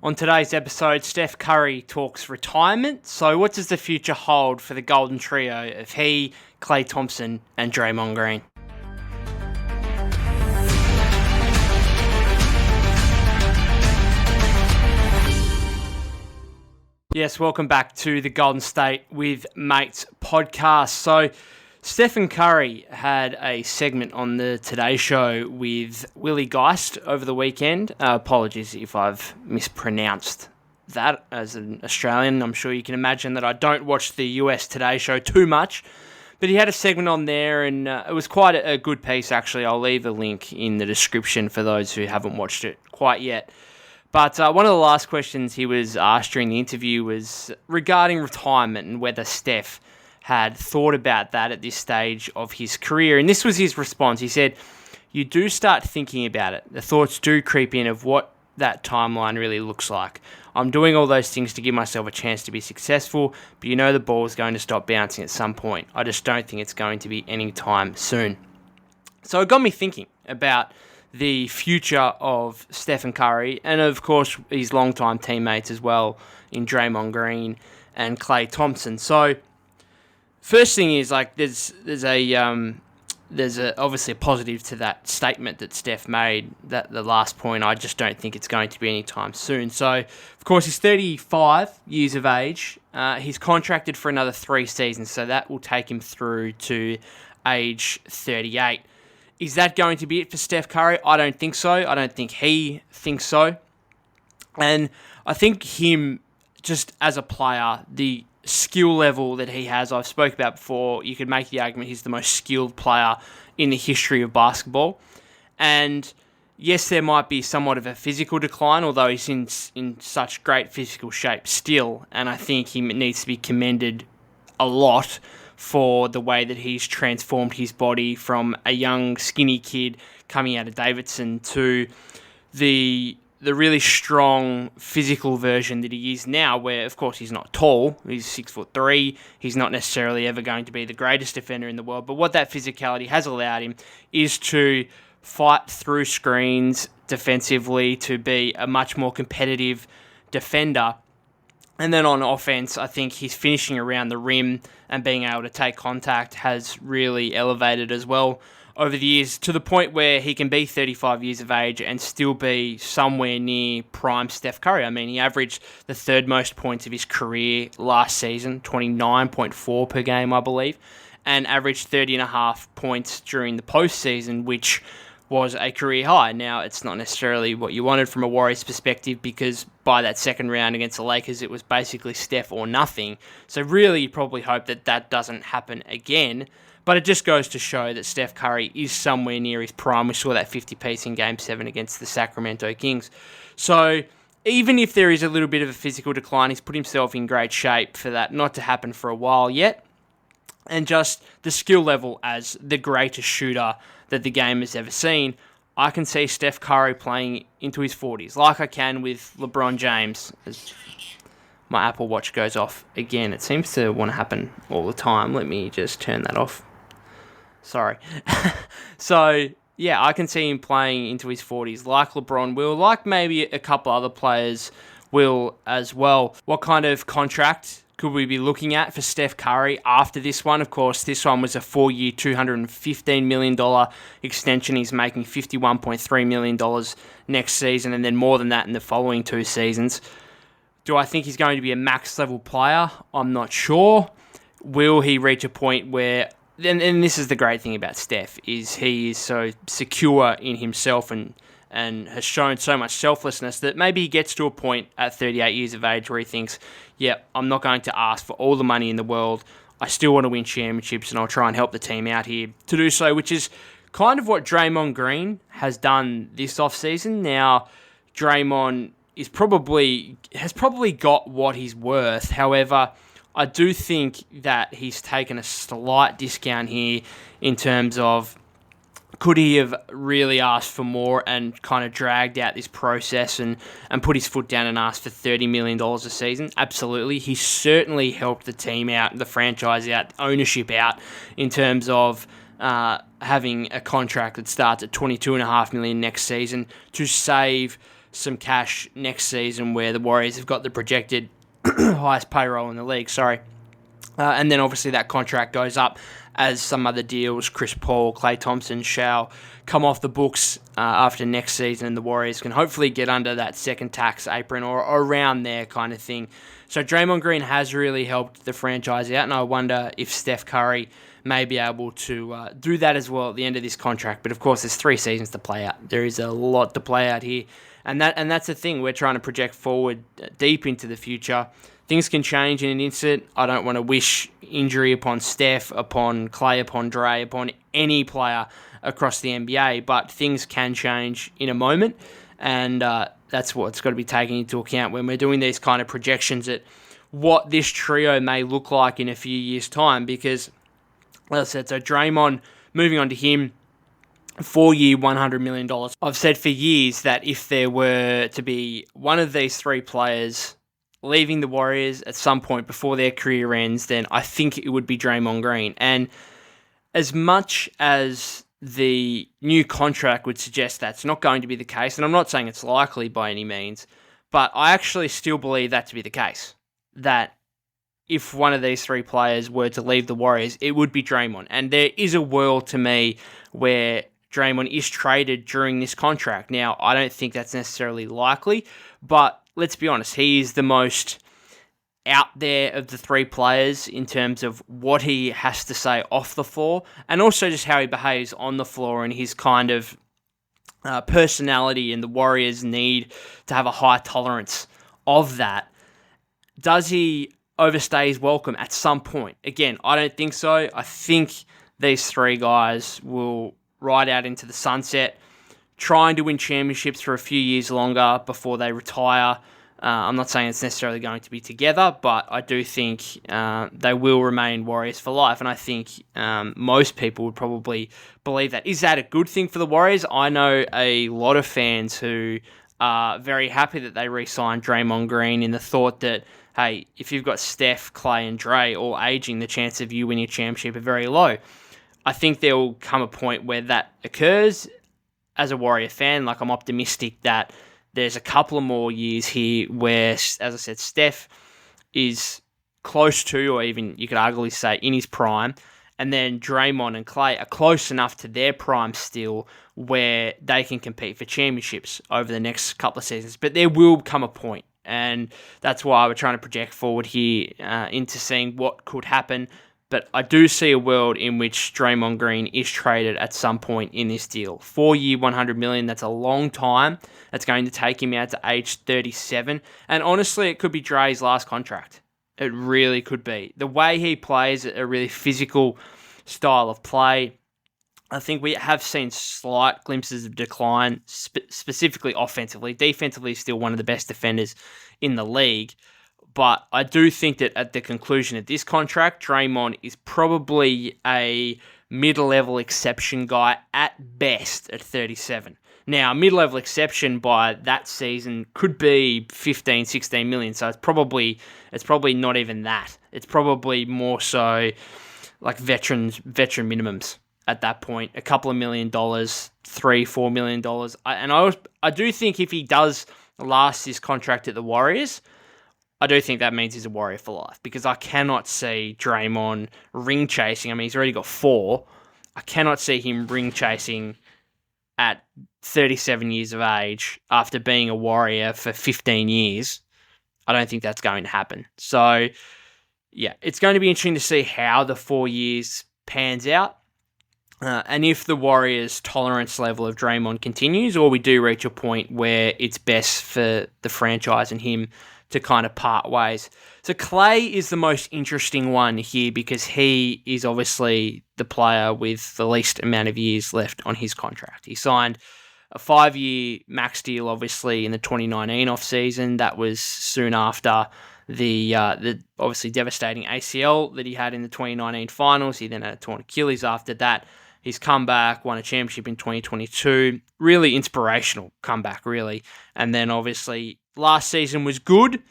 On today's episode, Steph Curry talks retirement. So what does the future hold for the golden trio of he, Klay Thompson and Draymond Green? Yes, welcome back to the Golden State with Mates podcast. So Stephen Curry had a segment on the Today Show with Willie Geist over the weekend. Apologies if I've mispronounced that as an Australian. I'm sure you can imagine that I don't watch the US Today Show too much. But he had a segment on there and it was quite a good piece, actually. I'll leave a link in the description for those who haven't watched it quite yet. But one of the last questions he was asked during the interview was regarding retirement and whether Steph had thought about that at this stage of his career. And this was his response. He said, "You do start thinking about it. The thoughts do creep in of what that timeline really looks like. I'm doing all those things to give myself a chance to be successful, but you know the ball is going to stop bouncing at some point. I just don't think it's going to be anytime soon." So it got me thinking about the future of Stephen Curry and, of course, his longtime teammates as well in Draymond Green and Klay Thompson. So first thing is, like, there's obviously a positive to that statement that Steph made, that the last point, I just don't think it's going to be anytime soon. So, of course, he's 35 years of age. He's contracted for another 3 seasons, so that will take him through to age 38. Is that going to be it for Steph Curry? I don't think so. I don't think he thinks so. And I think him, just as a player, the skill level that he has, I've spoke about before, you could make the argument he's the most skilled player in the history of basketball. And yes, there might be somewhat of a physical decline, although he's in such great physical shape still. And I think he needs to be commended a lot for the way that he's transformed his body from a young, skinny kid coming out of Davidson to the really strong physical version that he is now, where, of course, he's not tall. He's 6'3". He's not necessarily ever going to be the greatest defender in the world. But what that physicality has allowed him is to fight through screens defensively, to be a much more competitive defender. And then on offense, I think his finishing around the rim and being able to take contact has really elevated as well over the years, to the point where he can be 35 years of age and still be somewhere near prime Steph Curry. I mean, he averaged the third most points of his career last season, 29.4 per game, I believe, and averaged 30.5 points during the postseason, which was a career high. Now, it's not necessarily what you wanted from a Warriors perspective, because by that second round against the Lakers, it was basically Steph or nothing. So really, you probably hope that that doesn't happen again. But it just goes to show that Steph Curry is somewhere near his prime. We saw that 50-piece in Game 7 against the Sacramento Kings. So even if there is a little bit of a physical decline, he's put himself in great shape for that not to happen for a while yet. And just the skill level as the greatest shooter that the game has ever seen, I can see Steph Curry playing into his 40s, like I can with LeBron James. As my Apple Watch goes off again. It seems to want to happen all the time. Let me just turn that off. Sorry. So, yeah, I can see him playing into his 40s like LeBron will, like maybe a couple other players will as well. What kind of contract could we be looking at for Steph Curry after this one? Of course, this one was a 4-year, $215 million extension. He's making $51.3 million next season, and then more than that in the following 2 seasons. Do I think he's going to be a max-level player? I'm not sure. Will he reach a point where... And this is the great thing about Steph, is he is so secure in himself and has shown so much selflessness that maybe he gets to a point at 38 years of age where he thinks, yeah, I'm not going to ask for all the money in the world. I still want to win championships, and I'll try and help the team out here to do so, which is kind of what Draymond Green has done this offseason. Now, Draymond has probably got what he's worth. However, I do think that he's taken a slight discount here in terms of, could he have really asked for more and kind of dragged out this process and put his foot down and asked for $30 million a season? Absolutely. He certainly helped the team out, the franchise out, ownership out, in terms of having a contract that starts at $22.5 million next season to save some cash next season where the Warriors have got the projected highest payroll in the league. And then obviously that contract goes up as some other deals, Chris Paul, Klay Thompson, shall come off the books after next season, and the Warriors can hopefully get under that second tax apron or around there kind of thing. So Draymond Green has really helped the franchise out, and I wonder if Steph Curry may be able to do that as well at the end of this contract. But of course, there's 3 seasons to play out. There is a lot to play out here, and that's the thing. We're trying to project forward deep into the future. Things can change in an instant. I don't want to wish injury upon Steph, upon Klay, upon Dre, upon any player across the NBA, but things can change in a moment, and that's what's got to be taken into account when we're doing these kind of projections at what this trio may look like in a few years' time, because, as I said, so Draymond, moving on to him, 4-year, $100 million. I've said for years that if there were to be one of these 3 players leaving the Warriors at some point before their career ends, then I think it would be Draymond Green. And as much as the new contract would suggest that's not going to be the case, and I'm not saying it's likely by any means, but I actually still believe that to be the case. That if one of these 3 players were to leave the Warriors, it would be Draymond. And there is a world to me where Draymond is traded during this contract. Now, I don't think that's necessarily likely, but let's be honest, he is the most out there of the 3 players in terms of what he has to say off the floor, and also just how he behaves on the floor and his kind of personality, and the Warriors need to have a high tolerance of that. Does he overstay his welcome at some point? Again, I don't think so. I think these 3 guys will ride out into the sunset, trying to win championships for a few years longer before they retire. I'm not saying it's necessarily going to be together, but I do think they will remain Warriors for life, and I think most people would probably believe that. Is that a good thing for the Warriors? I know a lot of fans who are very happy that they re-signed Draymond Green in the thought that, hey, if you've got Steph, Klay, and Dre all aging, the chance of you winning a championship are very low. I think there will come a point where that occurs. As a Warrior fan, I'm optimistic that there's a couple of more years here where, as I said, Steph is close to, or even you could arguably say in his prime, and then Draymond and Klay are close enough to their prime still where they can compete for championships over the next couple of seasons. But there will come a point, and that's why we're trying to project forward here into seeing what could happen. But I do see a world in which Draymond Green is traded at some point in this deal. 4-year, $100 million, that's a long time. That's going to take him out to age 37. And honestly, it could be Dre's last contract. It really could be. The way he plays, a really physical style of play, I think we have seen slight glimpses of decline, specifically offensively. Defensively, he's still one of the best defenders in the league. But I do think that at the conclusion of this contract, Draymond is probably a mid-level exception guy at best at 37. Now, a mid-level exception by that season could be 15, 16 million. So it's probably not even that. It's probably more so like veteran minimums at that point. A couple of $1 million, $3-4 million. And I do think if he does last his contract at the Warriors, I do think that means he's a Warrior for life, because I cannot see Draymond ring chasing. I mean, he's already got 4. I cannot see him ring chasing at 37 years of age after being a Warrior for 15 years. I don't think that's going to happen. So, yeah, it's going to be interesting to see how the 4 years pans out. And if the Warriors' tolerance level of Draymond continues, or we do reach a point where it's best for the franchise and him to kind of part ways. So Klay is the most interesting one here, because he is obviously the player with the least amount of years left on his contract. He signed a 5-year max deal, obviously, in the 2019 offseason. That was soon after the obviously devastating ACL that he had in the 2019 finals. He then had a torn Achilles after that. He's come back, won a championship in 2022. Really inspirational comeback, really. And then obviously last season was good.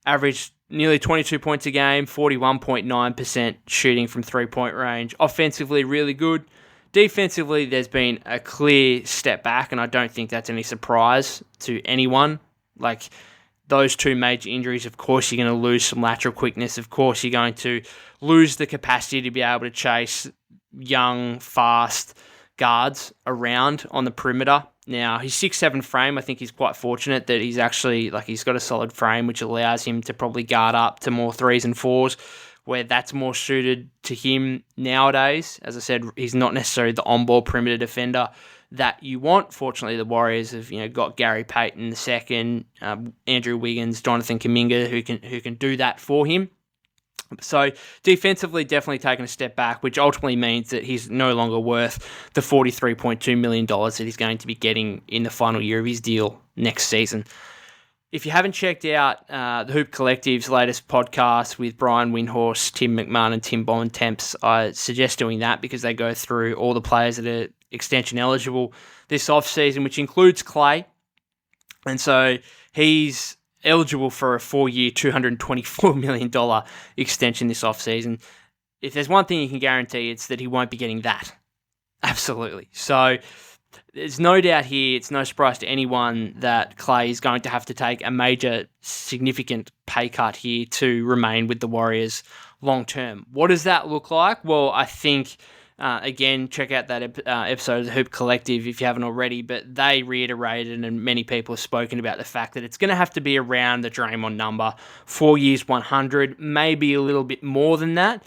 Averaged nearly 22 points a game, 41.9% shooting from three-point range. Offensively, really good. defensively, there's been a clear step back, and I don't think that's any surprise to anyone. Like, those two major injuries, of course, you're going to lose some lateral quickness. Of course, you're going to lose the capacity to be able to chase young, fast guards around on the perimeter. Now, his 6'7" frame, I think he's quite fortunate that he's actually, he's got a solid frame, which allows him to probably guard up to more 3s and 4s, where that's more suited to him nowadays. As I said, he's not necessarily the on-ball perimeter defender that you want. Fortunately, the Warriors have got Gary Payton II, Andrew Wiggins, Jonathan Kuminga, who can do that for him. So defensively, definitely taking a step back, which ultimately means that he's no longer worth the $43.2 million that he's going to be getting in the final year of his deal next season. If you haven't checked out the Hoop Collective's latest podcast with Brian Windhorst, Tim McMahon, and Tim Bontemps, I suggest doing that because they go through all the players that are extension eligible this offseason, which includes Klay. And so he's eligible for a 4-year, $224 million extension this offseason. If there's one thing you can guarantee, it's that he won't be getting that. Absolutely. So there's no doubt here, it's no surprise to anyone that Klay is going to have to take a major, significant pay cut here to remain with the Warriors long term. What does that look like? Well, I think, again, check out that episode of the Hoop Collective if you haven't already, but they reiterated, and many people have spoken about the fact that it's going to have to be around the Draymond number, 4 years, 100, maybe a little bit more than that.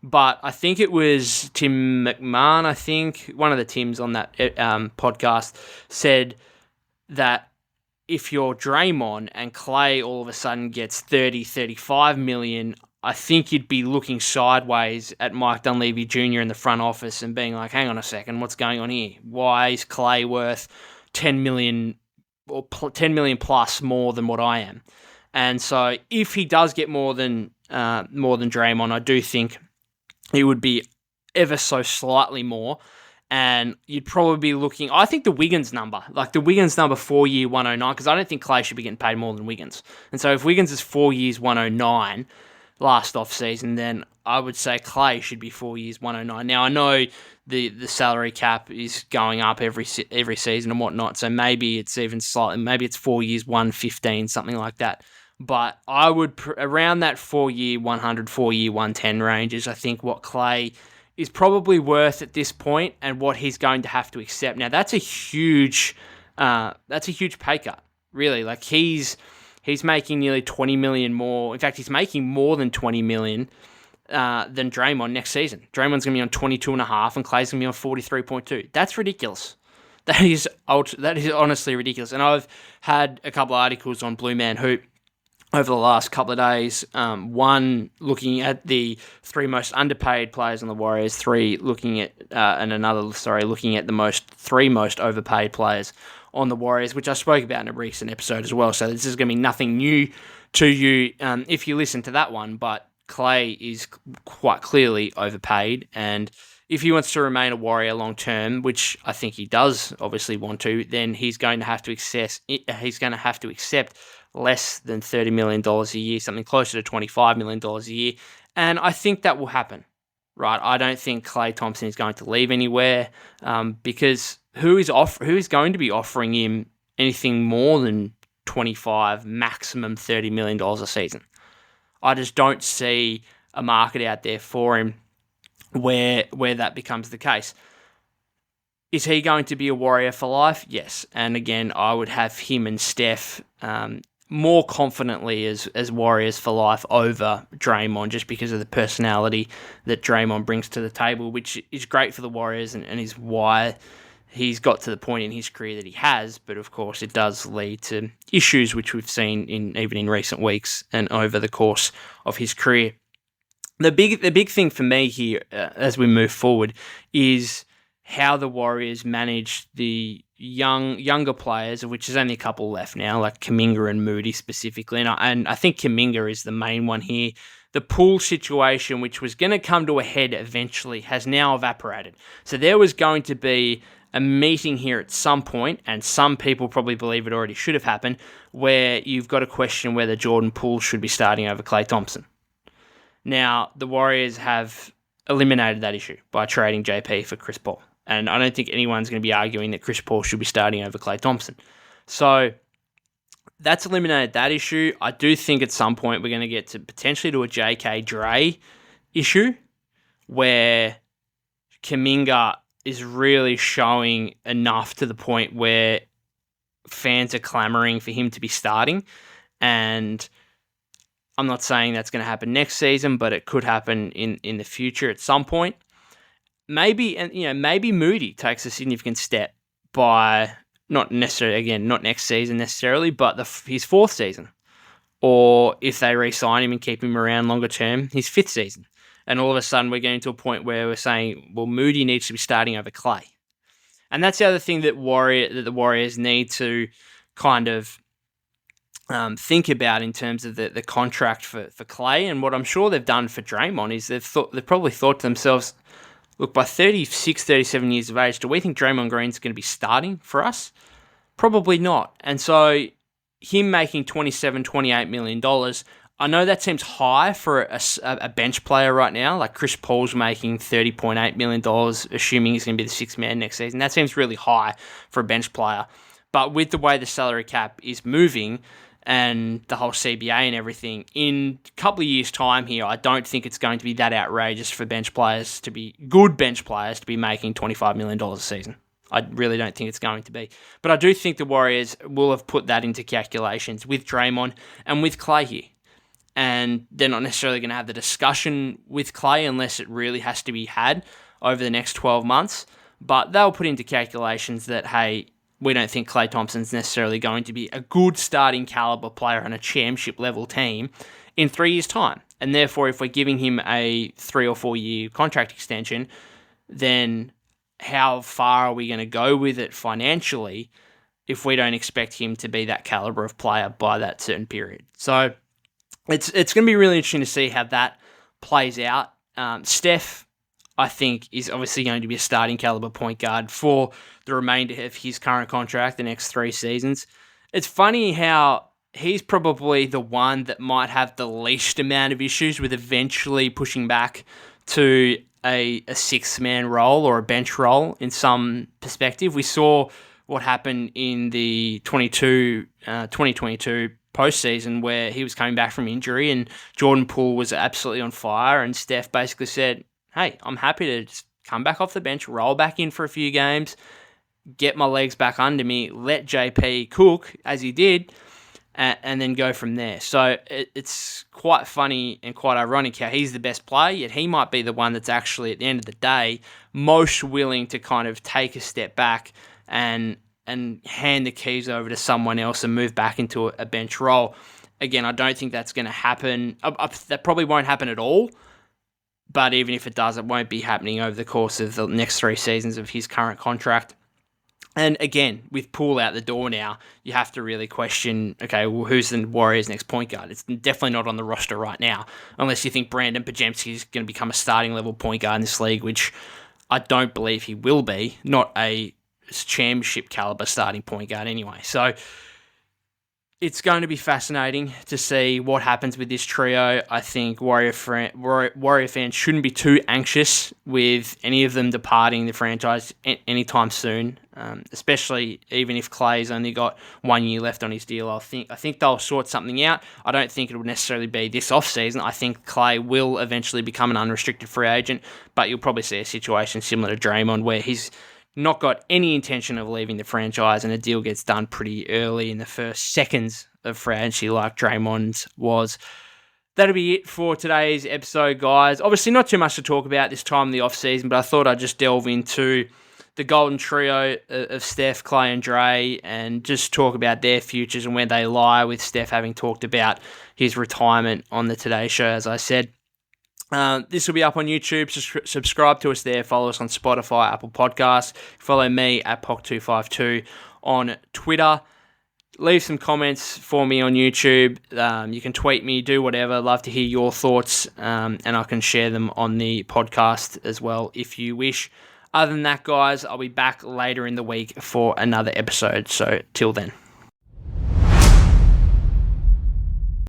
But I think it was Tim McMahon, one of the Tims on that podcast, said that if you're Draymond and Klay all of a sudden gets 30, 35 million, I think you'd be looking sideways at Mike Dunleavy Jr. in the front office and being like, hang on a second, what's going on here? Why is Klay worth 10 million or 10 million plus more than what I am? And so if he does get more than Draymond, I do think it would be ever so slightly more, and you'd probably be looking, I think the Wiggins number 4 year 109, because I don't think Klay should be getting paid more than Wiggins. And so if Wiggins is 4 years 109 last offseason, then I would say Klay should be 4 years 109. Now, I know the salary cap is going up every season and whatnot, so maybe it's even slightly, maybe it's 4 years 115, something like that. But I would, around that 4 year 100, 4 year 110 range is, I think, what Klay is probably worth at this point and what he's going to have to accept. Now, that's a huge pay cut, really. Like, he's making nearly 20 million more. In fact, he's making more than 20 million than Draymond next season. Draymond's going to be on 22.5 and Klay's going to be on 43.2. That's ridiculous. That is honestly ridiculous. And I've had a couple of articles on Blue Man Hoop over the last couple of days, one looking at the three most underpaid players on the Warriors, looking at the three most overpaid players on the Warriors, which I spoke about in a recent episode as well. So this is going to be nothing new to you if you listen to that one, but Klay is quite clearly overpaid, and if he wants to remain a Warrior long term, which I think he does obviously want to, then he's going to have to accept less than $30 million a year, something closer to $25 million a year. And I think that will happen, right? I don't think Klay Thompson is going to leave anywhere because who is going to be offering him anything more than 25, maximum $30 million a season? I just don't see a market out there for him where that becomes the case. Is he going to be a Warrior for life? Yes. And again, I would have him and Steph more confidently as Warriors for life over Draymond, just because of the personality that Draymond brings to the table, which is great for the Warriors and is why he's got to the point in his career that he has. But of course, it does lead to issues which we've seen even in recent weeks and over the course of his career. The big thing for me here as we move forward is how the Warriors manage the younger players, of which there's only a couple left now, like Kuminga and Moody specifically. And I think Kuminga is the main one here. The Poole situation, which was going to come to a head eventually, has now evaporated. So there was going to be a meeting here at some point, and some people probably believe it already should have happened, where you've got to question whether Jordan Poole should be starting over Klay Thompson. Now, the Warriors have eliminated that issue by trading JP for Chris Paul. And I don't think anyone's going to be arguing that Chris Paul should be starting over Klay Thompson. So that's eliminated that issue. I do think at some point we're going to get to potentially to a J.K. Dre issue where Kuminga is really showing enough to the point where fans are clamoring for him to be starting. And I'm not saying that's going to happen next season, but it could happen in the future at some point. Maybe Moody takes a significant step by not next season necessarily, but his fourth season. Or if they re-sign him and keep him around longer term, his fifth season. And all of a sudden we're getting to a point where we're saying, well, Moody needs to be starting over Klay. And that's the other thing that the Warriors need to kind of think about in terms of the contract for Klay. And what I'm sure they've done for Draymond is they've probably thought to themselves, look, by 36, 37 years of age, do we think Draymond Green's going to be starting for us? Probably not. And so him making $27, $28 million, I know that seems high for a bench player right now. Like Chris Paul's making $30.8 million, assuming he's going to be the sixth man next season. That seems really high for a bench player. But with the way the salary cap is moving and the whole CBA and everything, in a couple of years' time here, I don't think it's going to be that outrageous for good bench players to be making $25 million a season. I really don't think it's going to be. But I do think the Warriors will have put that into calculations with Draymond and with Klay here. And they're not necessarily going to have the discussion with Klay unless it really has to be had over the next 12 months. But they'll put into calculations that, hey, we don't think Klay Thompson's necessarily going to be a good starting caliber player on a championship level team in 3 years' time. And therefore, if we're giving him a 3 or 4 year contract extension, then how far are we going to go with it financially if we don't expect him to be that caliber of player by that certain period? So it's going to be really interesting to see how that plays out. Steph, I think, is obviously going to be a starting caliber point guard for the remainder of his current contract, the next 3 seasons. It's funny how he's probably the one that might have the least amount of issues with eventually pushing back to a sixth-man role or a bench role in some perspective. We saw what happened in the 2022 postseason where he was coming back from injury and Jordan Poole was absolutely on fire, and Steph basically said, hey, I'm happy to just come back off the bench, roll back in for a few games, get my legs back under me, let JP cook, as he did, and then go from there. So it's quite funny and quite ironic how he's the best player, yet he might be the one that's actually, at the end of the day, most willing to kind of take a step back and hand the keys over to someone else and move back into a bench role. Again, I don't think that's going to happen. That probably won't happen at all. But even if it does, it won't be happening over the course of the next 3 seasons of his current contract. And again, with Poole out the door now, you have to really question, okay, well, who's the Warriors' next point guard? It's definitely not on the roster right now, unless you think Brandon Podziemski is going to become a starting level point guard in this league, which I don't believe he will be, not a championship caliber starting point guard anyway. So it's going to be fascinating to see what happens with this trio. I think Warrior fans shouldn't be too anxious with any of them departing the franchise anytime soon, especially even if Klay's only got 1 year left on his deal. I think they'll sort something out. I don't think it will necessarily be this offseason. I think Klay will eventually become an unrestricted free agent, but you'll probably see a situation similar to Draymond where he's not got any intention of leaving the franchise and a deal gets done pretty early in the first seconds of free agency like Draymond's was. That'll be it for today's episode, guys. Obviously not too much to talk about this time of the offseason, but I thought I'd just delve into the golden trio of Steph, Klay and Dre and just talk about their futures and where they lie, with Steph having talked about his retirement on the Today Show, as I said. This will be up on YouTube. Subscribe to us there. Follow us on Spotify, Apple Podcasts. Follow me at POC252 on Twitter. Leave some comments for me on YouTube. You can tweet me, do whatever. Love to hear your thoughts, and I can share them on the podcast as well if you wish. Other than that, guys, I'll be back later in the week for another episode. So till then.